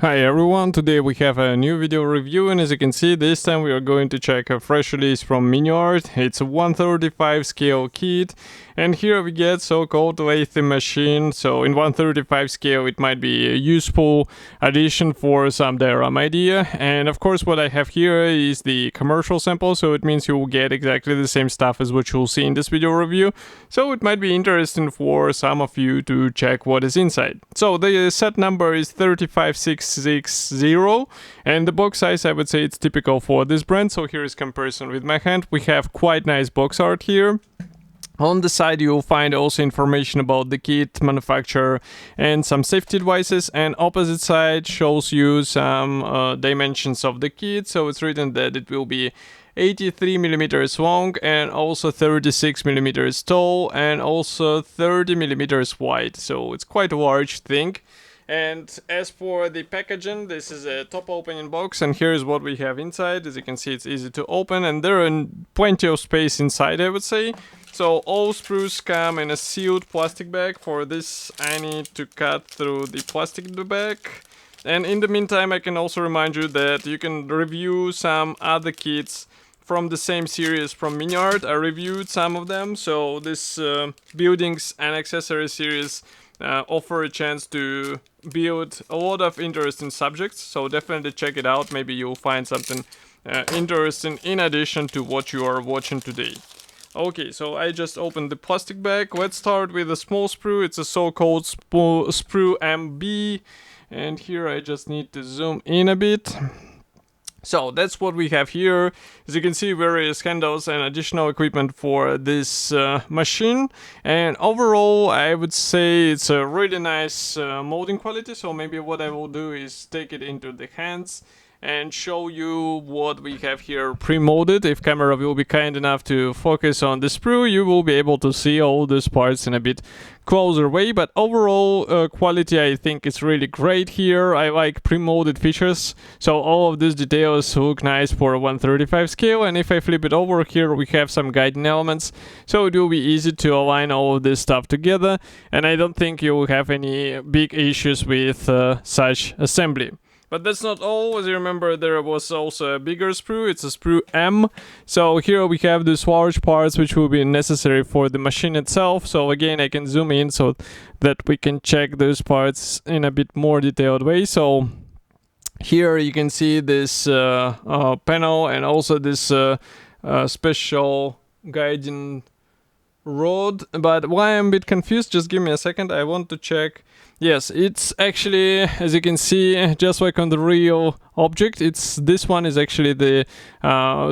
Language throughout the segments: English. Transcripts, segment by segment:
Hi everyone, today we have a new video review, and as you can see, this time we are going to check a fresh release from Miniart. It's a 135 scale kit, and here we get so-called Lathe machine. So in 135 scale it might be a useful addition for some diorama idea. And of course what I have here is the commercial sample, so it means you will get exactly the same stuff as what you'll see in this video review. So it might be interesting for some of you to check what is inside. So the set number is 35660, and the box size, I would say it's typical for this brand. So here is comparison with my hand. We have quite nice box art here. On the side you'll find also information about the kit, manufacturer, and some safety devices, and opposite side shows you some dimensions of the kit. So it's written that it will be 83 millimeters long and also 36 millimeters tall and also 30 millimeters wide. So it's quite a large thing. And as for the packaging, this is a top opening box, and here's what we have inside. As you can see, it's easy to open, and there are plenty of space inside, I would say. So all sprues come in a sealed plastic bag. For this I need to cut through the plastic bag. And in the meantime, I can also remind you that you can review some other kits from the same series from Miniart. I reviewed some of them, so this buildings and accessories series offer a chance to build a lot of interesting subjects, so definitely check it out. Maybe you'll find something interesting in addition to what you are watching today. Okay, so I just opened the plastic bag. Let's start with a small sprue. It's a so-called sprue MB, and here I just need to zoom in a bit. So that's what we have here. As you can see, various handles and additional equipment for this machine. And overall, I would say it's a really nice molding quality. So maybe what I will do is take it into the hands and show you what we have here pre-molded. If camera will be kind enough to focus on the sprue, you will be able to see all these parts in a bit closer way. But overall quality, I think is really great here. I like pre-molded features, so all of these details look nice for a 135 scale. And if I flip it over, here we have some guiding elements, so it will be easy to align all of this stuff together, and I don't think you will have any big issues with such assembly. But that's not all. As you remember, there was also a bigger sprue. It's a sprue M. So here we have these large parts which will be necessary for the machine itself. So again, I can zoom in so that we can check those parts in a bit more detailed way. So here you can see this panel and also this special guiding rod. But why I'm a bit confused, just give me a second. I want to check. Yes, it's actually, as you can see, just like on the real object, this one is actually the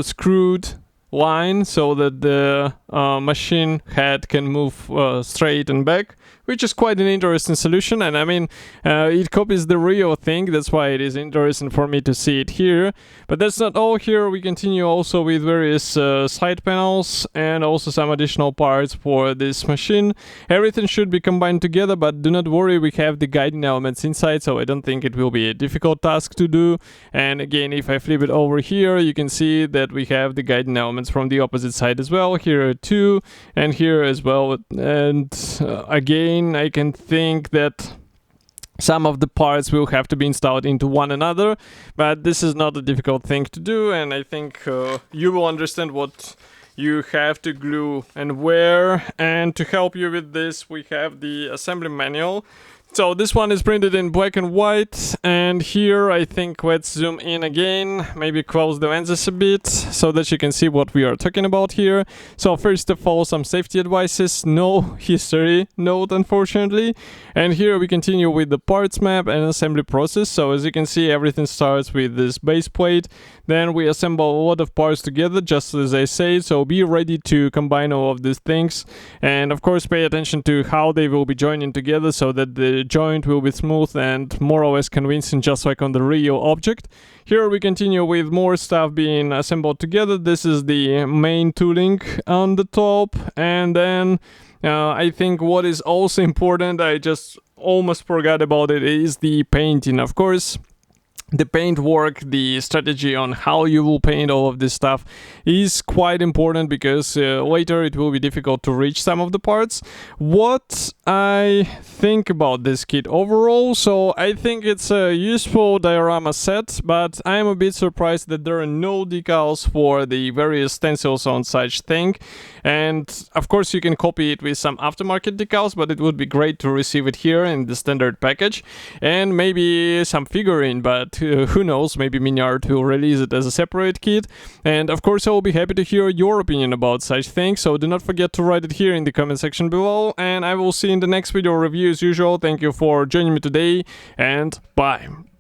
screwed line, so that the machine head can move straight and back, which is quite an interesting solution. And I mean, it copies the real thing, that's why it is interesting for me to see it here. But that's not all. Here we continue also with various side panels and also some additional parts for this machine. Everything should be combined together, but do not worry, we have the guiding elements inside, so I don't think it will be a difficult task to do. And again, if I flip it over here, you can see that we have the guiding elements from the opposite side as well. Here are two, and here as well. And again, I can think that some of the parts will have to be installed into one another, but this is not a difficult thing to do, and I think you will understand what you have to glue and where. And to help you with this, we have the assembly manual. So this one is printed in black and white, and here I think let's zoom in again, maybe close the lenses a bit so that you can see what we are talking about here. So first of all, some safety advices, no history note unfortunately. And here we continue with the parts map and assembly process. So as you can see, everything starts with this base plate, then we assemble a lot of parts together, just as I say, so be ready to combine all of these things, and of course pay attention to how they will be joining together so that the joint will be smooth and more or less convincing, just like on the real object. Here we continue with more stuff being assembled together. This is the main tooling on the top, and then I think what is also important, I just almost forgot about it, is the painting. Of course, the paint work, the strategy on how you will paint all of this stuff is quite important, because later it will be difficult to reach some of the parts. What I think about this kit overall, so I think it's a useful diorama set, but I am a bit surprised that there are no decals for the various stencils on such thing. And of course you can copy it with some aftermarket decals, but it would be great to receive it here in the standard package, and maybe some figurine, but who knows, maybe Miniart will release it as a separate kit. And of course I will be happy to hear your opinion about such things, so do not forget to write it here in the comment section below, and I will see you in the next video review as usual. Thank you for joining me today, and bye!